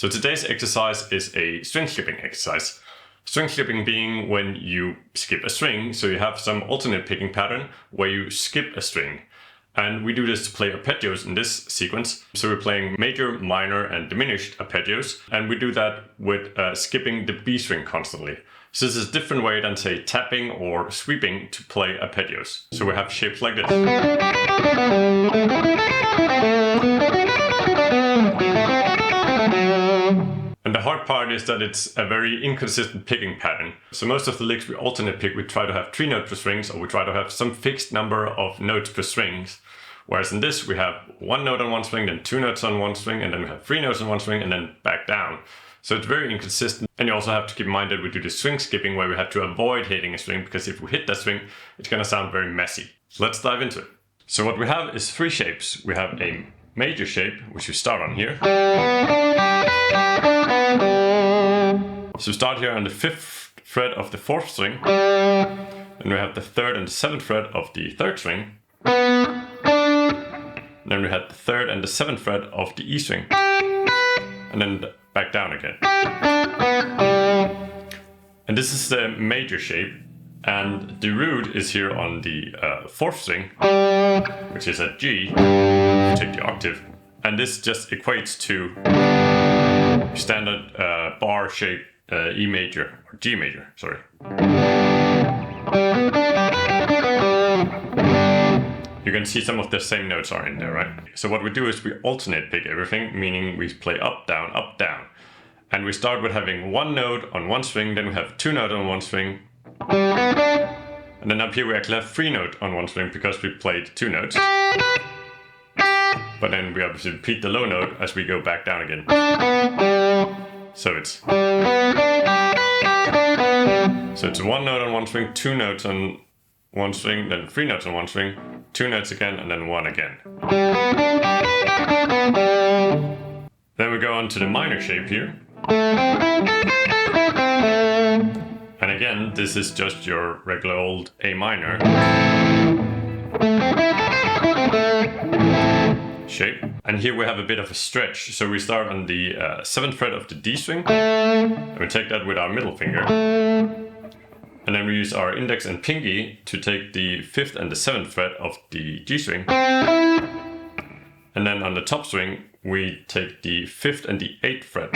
So today's exercise is a string skipping exercise. String skipping being when you skip a string, so you have some alternate picking pattern where you skip a string. And we do this to play arpeggios in this sequence. So we're playing major, minor, and diminished arpeggios. And we do that with skipping the B string constantly. So this is a different way than, say, tapping or sweeping to play arpeggios. So we have shapes like this. And the hard part is that it's a very inconsistent picking pattern. So most of the licks we alternate pick, we try to have 3 notes per strings, or we try to have some fixed number of notes per strings. Whereas in this, we have 1 note on one string, then 2 notes on one string, and then we have 3 notes on one string, and then back down. So it's very inconsistent. And you also have to keep in mind that we do the string skipping where we have to avoid hitting a string, because if we hit that string, it's gonna sound very messy. So let's dive into it. So what we have is 3 shapes. We have a major shape, which we start on here. So we start here on the 5th fret of the 4th string. Then we have the 3rd and the 7th fret of the 3rd string. Then we have the 3rd and the 7th fret of the E string. And then back down again. And this is the major shape. And the root is here on the 4th string, which is at G. Take the octave. And this just equates to standard bar shape E major, or G major, sorry. You can see some of the same notes are in there, right? So what we do is we alternate pick everything, meaning we play up, down, up, down. And we start with having 1 note on one string, then we have 2 notes on one string. And then up here we actually have 3 notes on one string because we played 2 notes. But then we obviously repeat the low note as we go back down again. So it's 1 note on one string, 2 notes on one string, then 3 notes on one string, 2 notes again, and then 1 again. Then we go on to the minor shape here. And again, this is just your regular old A minor shape. And here we have a bit of a stretch. So we start on the 7th fret of the D string, and we take that with our middle finger. And then we use our index and pinky to take the 5th and the 7th fret of the G string. And then on the top string, we take the 5th and the 8th fret.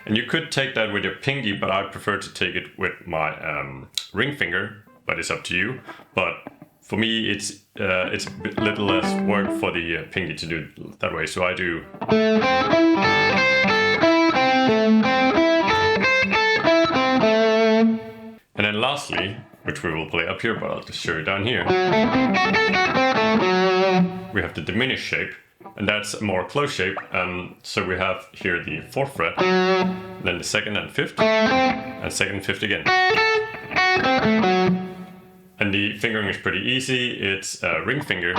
And you could take that with your pinky, but I prefer to take it with my ring finger, but it's up to you. But for me, it's a little less work for the pinky to do it that way, so I do. And then lastly, which we will play up here, but I'll just show you down here, we have the diminished shape. And that's a more close shape. So we have here the 4th fret, then the 2nd and 5th, and 2nd and 5th again. And the fingering is pretty easy. It's a ring finger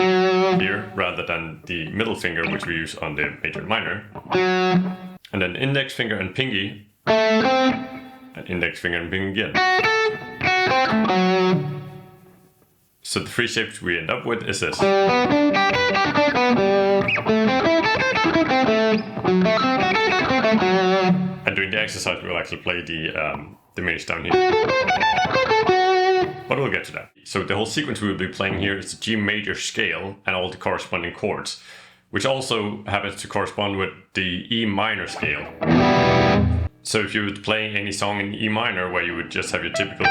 here rather than the middle finger, which we use on the major and minor. And then index finger and pinky, and index finger and pinky again. So the 3 shapes we end up with is this. And during the exercise we'll actually play the diminished down here. But we'll get to that. So the whole sequence we will be playing here is the G major scale and all the corresponding chords, which also happens to correspond with the E minor scale. So if you would play any song in E minor where you would just have your typical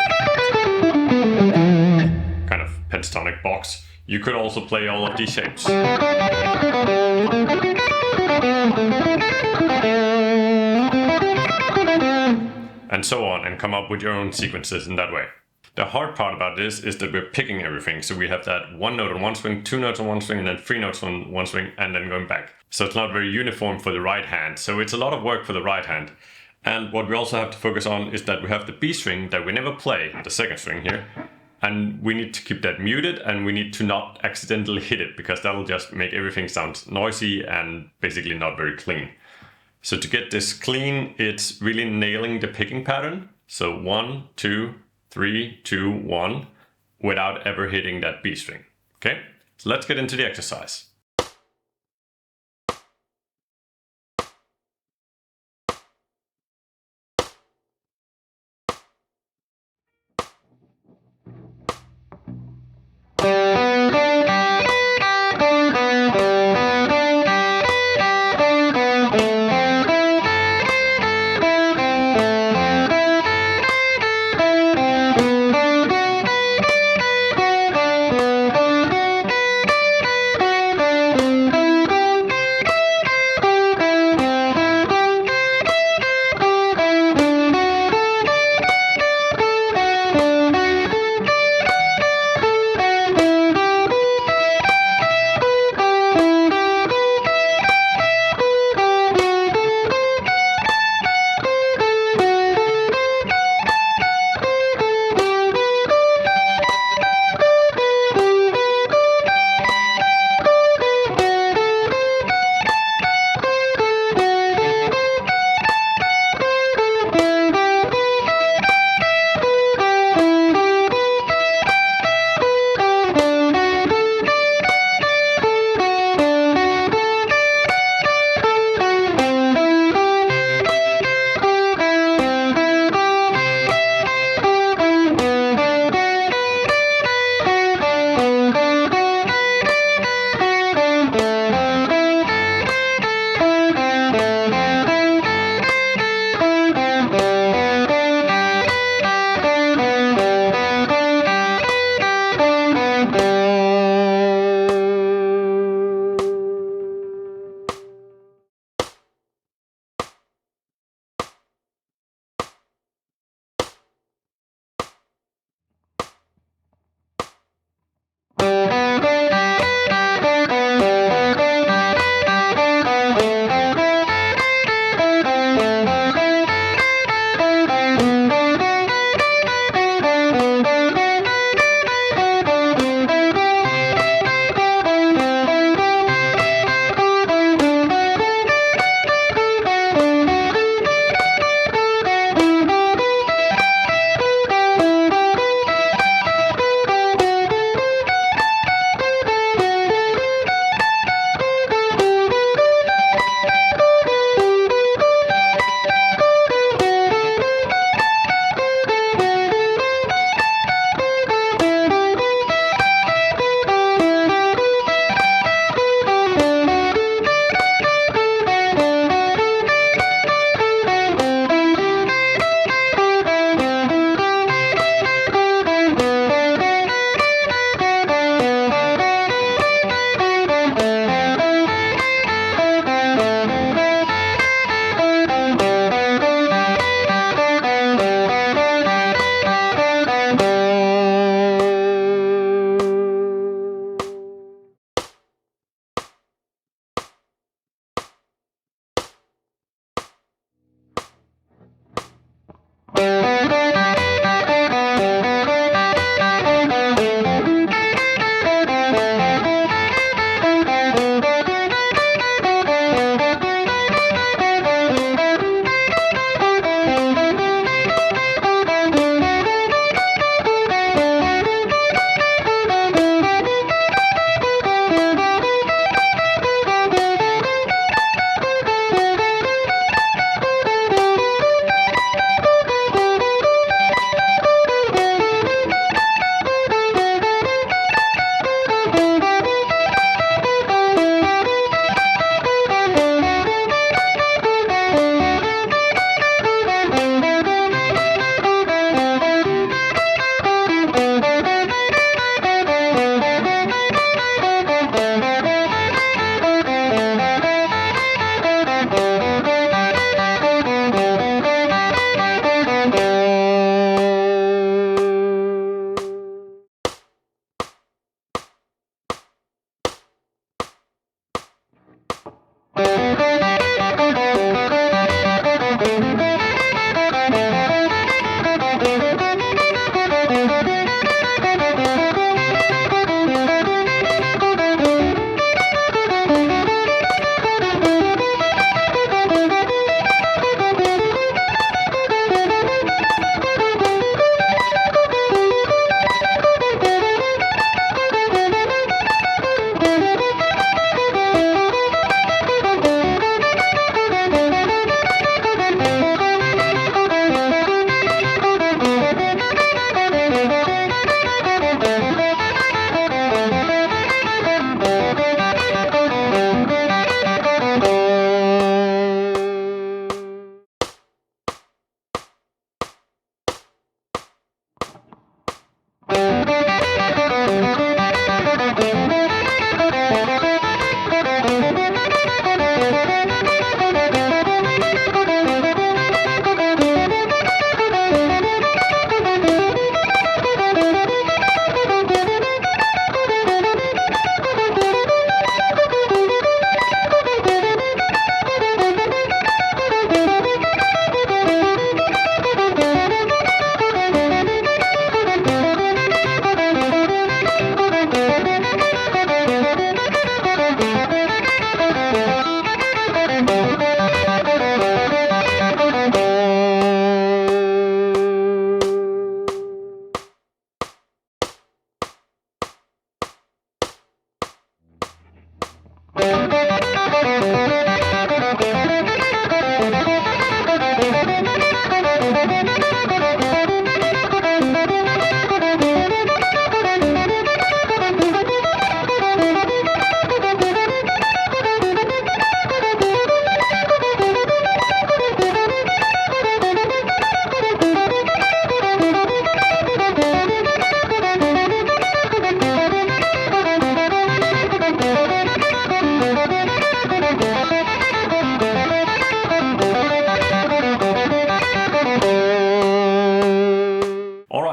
kind of pentatonic box, you could also play all of these shapes. And so on, and come up with your own sequences in that way. The hard part about this is that we're picking everything. So we have that 1 note on one string, 2 notes on one string, and then 3 notes on one string, and then going back. So it's not very uniform for the right hand. So it's a lot of work for the right hand. And what we also have to focus on is that we have the B string that we never play, the 2nd string here. And we need to keep that muted, and we need to not accidentally hit it, because that'll just make everything sound noisy and basically not very clean. So to get this clean, it's really nailing the picking pattern. So 1, 2, 3, 2, 1, without ever hitting that B string. Okay, so let's get into the exercise.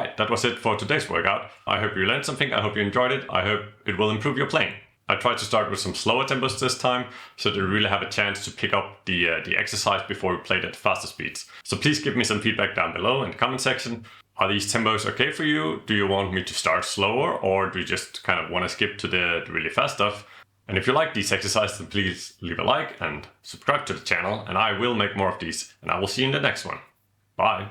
Alright, that was it for today's workout. I hope you learned something, I hope you enjoyed it, I hope it will improve your playing. I tried to start with some slower tempos this time, so that you really have a chance to pick up the exercise before we played at faster speeds. So please give me some feedback down below in the comment section. Are these tempos okay for you? Do you want me to start slower, or do you just kind of want to skip to the really fast stuff? And if you like these exercises, then please leave a like and subscribe to the channel, and I will make more of these, and I will see you in the next one. Bye!